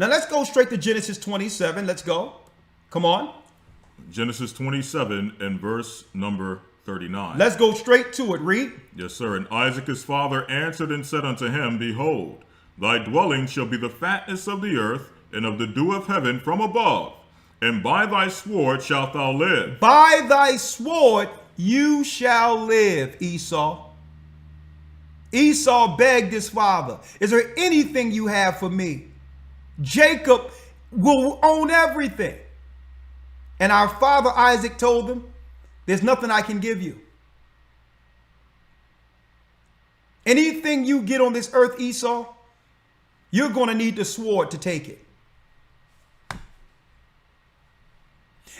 Now let's go straight to Genesis 27. Let's go. Come on. Genesis 27 and verse number 39. Let's go straight to it. Read. Yes, sir. And Isaac his father answered and said unto him, Behold, thy dwelling shall be the fatness of the earth, and of the dew of heaven from above. And by thy sword shalt thou live. By thy sword you shall live, Esau. Esau begged his father, is there anything you have for me? Jacob will own everything. And our father Isaac told him, there's nothing I can give you. Anything you get on this earth, Esau, you're going to need the sword to take it.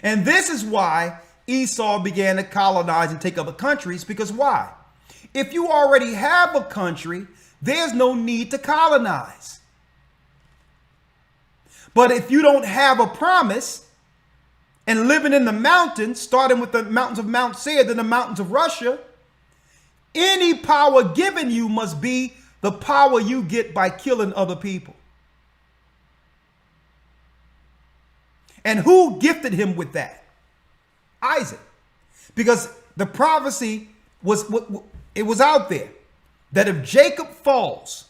And this is why Esau began to colonize and take other countries, because why? If you already have a country, there's no need to colonize. But if you don't have a promise and living in the mountains, starting with the mountains of Mount Seir, then the mountains of Russia, any power given you must be the power you get by killing other people. And who gifted him with that? Isaac. Because the prophecy was out there that if Jacob falls,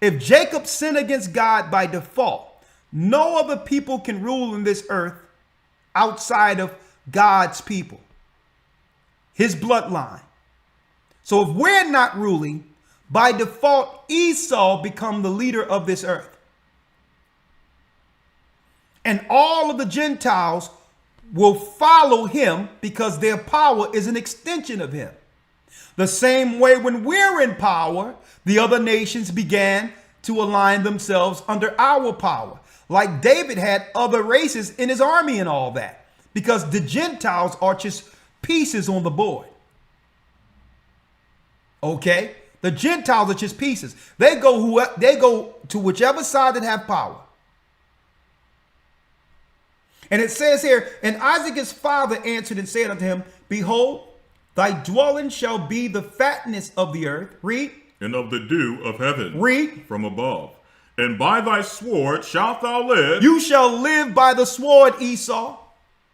if Jacob sinned against God by default, no other people can rule in this earth outside of God's people, his bloodline. So if we're not ruling, by default, Esau become the leader of this earth. And all of the Gentiles will follow him because their power is an extension of him. The same way when we're in power, the other nations began to align themselves under our power. Like David had other races in his army and all that, because the Gentiles are just pieces on the board. Okay? The Gentiles are just pieces. They go to whichever side that have power. And it says here, and Isaac his father answered and said unto him, Behold, thy dwelling shall be the fatness of the earth. Read. And of the dew of heaven. Read. From above. And by thy sword shalt thou live. You shall live by the sword, Esau.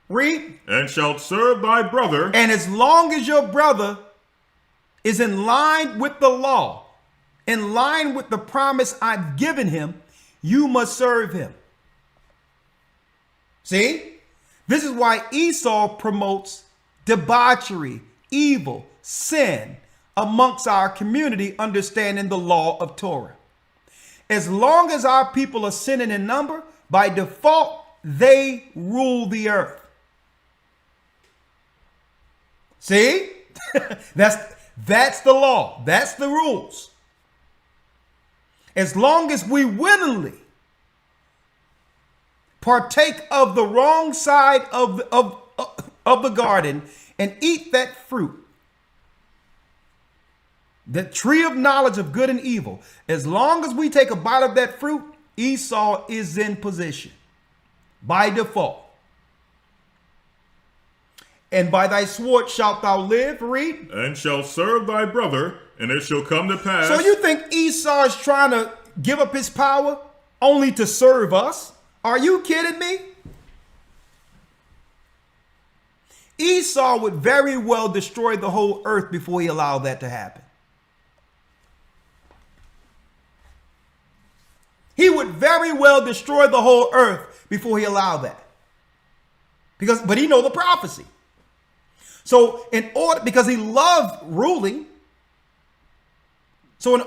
Read. And shalt serve thy brother. And as long as your brother is in line with the law, in line with the promise I've given him, you must serve him. See, this is why Esau promotes debauchery, evil, sin amongst our community, understanding the law of Torah. As long as our people are sinning in number, by default, they rule the earth. See, that's the law. That's the rules. As long as we willingly partake of the wrong side of the garden and eat that fruit, the tree of knowledge of good and evil, as long as we take a bite of that fruit, Esau is in position by default. And by thy sword shalt thou live, read. And shall serve thy brother, and it shall come to pass. So you think Esau is trying to give up his power only to serve us? Are you kidding me? Esau would very well destroy the whole earth before he allowed that to happen. He would very well destroy the whole earth before he allowed that. But he know the prophecy. So because he loved ruling, so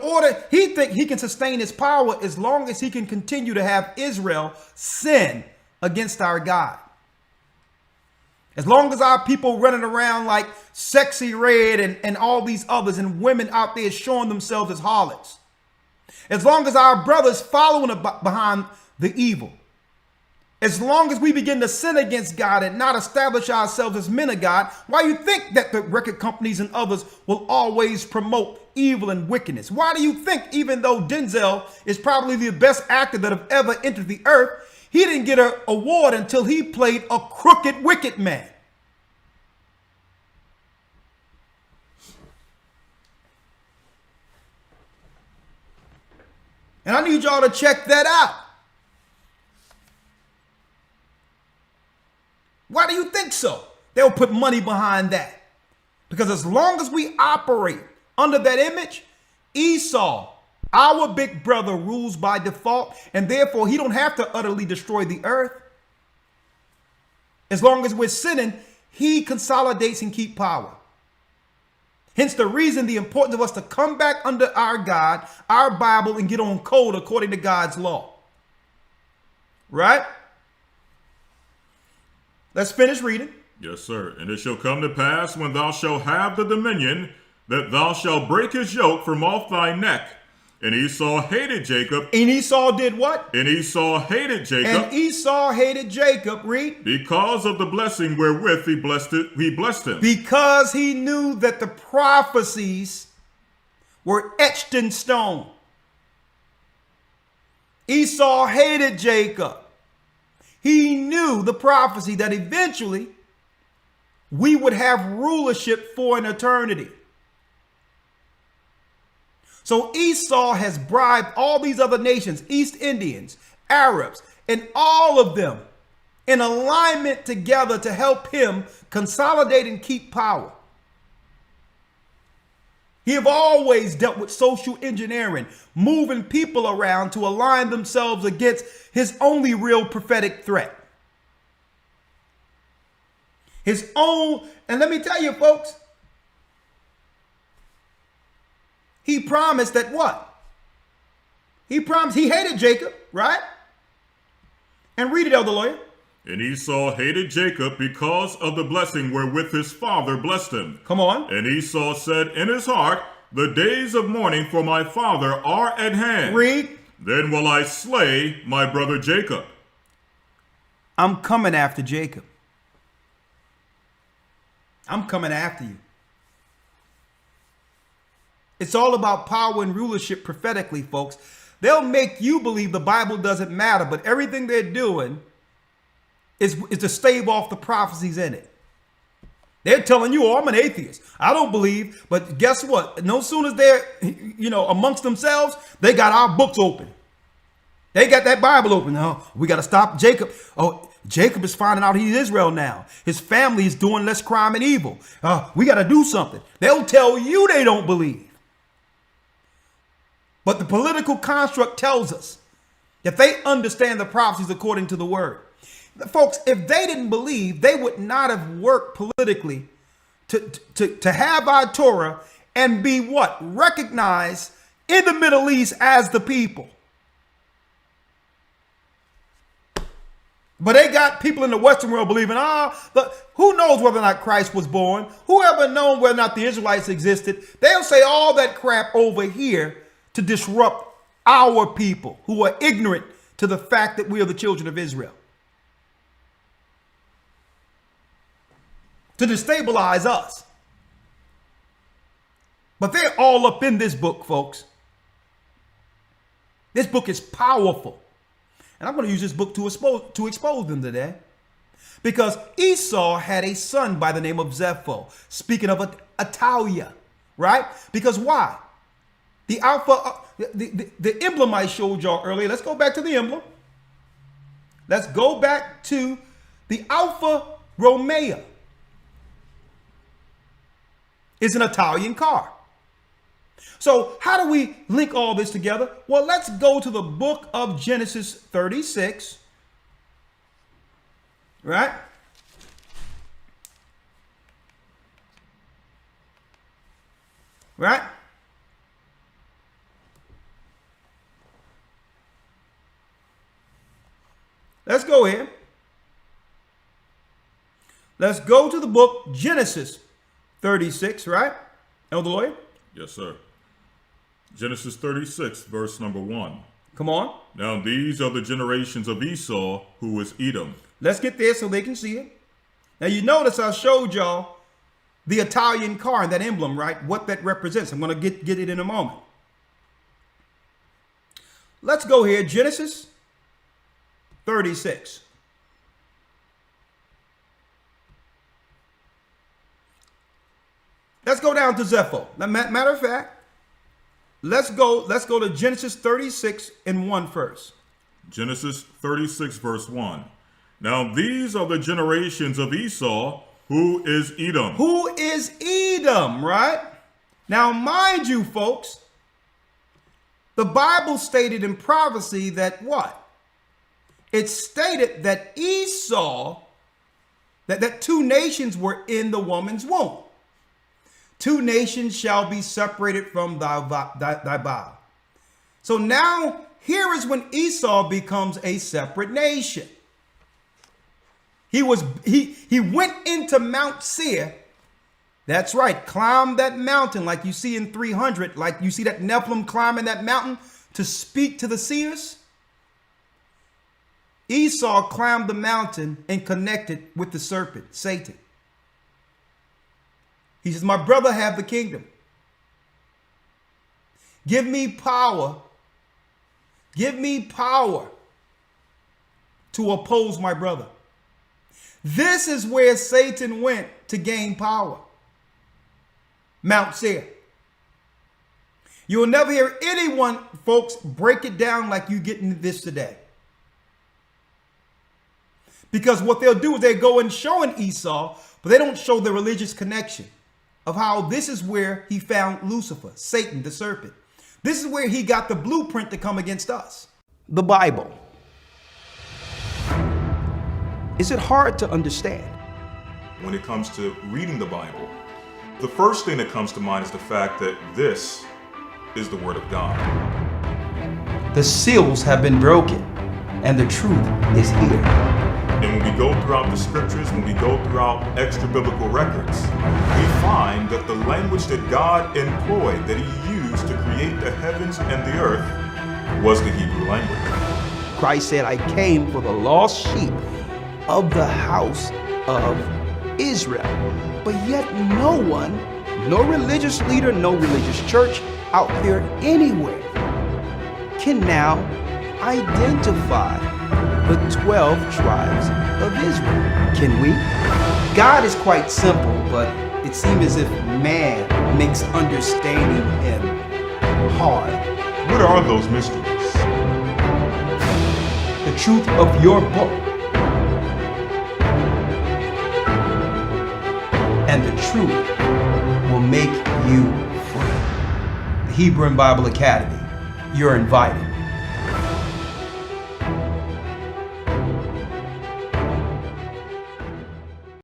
he think he can sustain his power as long as he can continue to have Israel sin against our God. As long as our people running around like Sexy Red and all these others, and women out there showing themselves as harlots. As long as our brothers following behind the evil. As long as we begin to sin against God and not establish ourselves as men of God, why you think that the record companies and others will always promote evil and wickedness? Why do you think, even though Denzel is probably the best actor that have ever entered the earth, he didn't get an award until he played a crooked, wicked man? And I need y'all to check that out. so. They'll put money behind that. Because as long as we operate under that image, Esau, our big brother, rules by default, and therefore he don't have to utterly destroy the earth. As long as we're sinning, he consolidates and keep power. Hence the reason, the importance of us to come back under our God, our Bible, and get on code according to God's law. Right? Let's finish reading. Yes, sir. And it shall come to pass, when thou shalt have the dominion, that thou shalt break his yoke from off thy neck. And Esau hated Jacob. And Esau did what? And Esau hated Jacob. And Esau hated Jacob. Read. Because of the blessing wherewith he blessed him. Because he knew that the prophecies were etched in stone. Esau hated Jacob. He knew the prophecy that eventually we would have rulership for an eternity. So Esau has bribed all these other nations, East Indians, Arabs, and all of them in alignment together to help him consolidate and keep power. He have always dealt with social engineering, moving people around to align themselves against his only real prophetic threat. His own, and let me tell you, folks, he promised that what? He promised, he hated Jacob, right? And read it, Elder Lawyer. And Esau hated Jacob because of the blessing wherewith his father blessed him. Come on. And Esau said in his heart, the days of mourning for my father are at hand. Read. Then will I slay my brother Jacob. I'm coming after Jacob. I'm coming after you. It's all about power and rulership prophetically, folks. They'll make you believe the Bible doesn't matter, but everything they're doing is to stave off the prophecies in it. They're telling you, oh, I'm an atheist. I don't believe. But guess what? No sooner as they're, amongst themselves, they got our books open. They got that Bible open. Oh, we got to stop Jacob. Oh, Jacob is finding out he's Israel now. His family is doing less crime and evil. We got to do something. They'll tell you they don't believe. But the political construct tells us that they understand the prophecies according to the word. Folks, if they didn't believe, they would not have worked politically to have our Torah and be what? Recognized in the Middle East as the people. But they got people in the Western world believing, who knows whether or not Christ was born? Whoever known whether or not the Israelites existed? They'll say all that crap over here to disrupt our people who are ignorant to the fact that we are the children of Israel. To destabilize us. But they're all up in this book, folks. This book is powerful. And I'm going to use this book to expose them today. Because Esau had a son by the name of Zepho. Speaking of Lawya, right? Because why? The alpha, the emblem I showed y'all earlier. Let's go back to the emblem. Let's go back to the Alfa Romeo. It's an Italian car. So how do we link all this together? Well, let's go to the book of Genesis 36. Right? Right? Let's go here. Let's go to the book Genesis 36, right? Elder Lawyer? Yes, sir. Genesis 36, verse number 1. Come on. Now these are the generations of Esau, who was Edom. Let's get there so they can see it. Now you notice I showed y'all the Italian car and that emblem, right? What that represents. I'm going to get it in a moment. Let's go here. Genesis 36. Let's go down to Zepho. Now, matter of fact, let's go to Genesis 36 and 1 first. Genesis 36, verse 1. Now these are the generations of Esau, who is Edom. Who is Edom, right? Now, mind you, folks, the Bible stated in prophecy that what? It stated that Esau, that two nations were in the woman's womb. Two nations shall be separated from thy bough. So now, here is when Esau becomes a separate nation. He went into Mount Seir. That's right, climbed that mountain like you see in 300, like you see that Nephilim climbing that mountain to speak to the seers. Esau climbed the mountain and connected with the serpent, Satan. He says, my brother have the kingdom. Give me power. Give me power to oppose my brother. This is where Satan went to gain power. Mount Seir. You'll never hear anyone, folks, break it down like you get into this today. Because what they'll do is they go and showing Esau, but they don't show the religious connection of how this is where he found Lucifer, Satan, the serpent. This is where he got the blueprint to come against us. The Bible. Is it hard to understand? When it comes to reading the Bible, the first thing that comes to mind is the fact that this is the Word of God. The seals have been broken, and the truth is here. And when we go throughout the scriptures, when we go throughout extra biblical records, we find that the language that God employed, that he used to create the heavens and the earth, was the Hebrew language. Christ said, I came for the lost sheep of the house of Israel. But yet no one, no religious leader, no religious church out there anywhere can now identify the 12 tribes of Israel. Can we? God is quite simple, but it seems as if man makes understanding him hard. What are those mysteries? The truth of your book. And the truth will make you free. The Hebrew and Bible Academy. You're invited.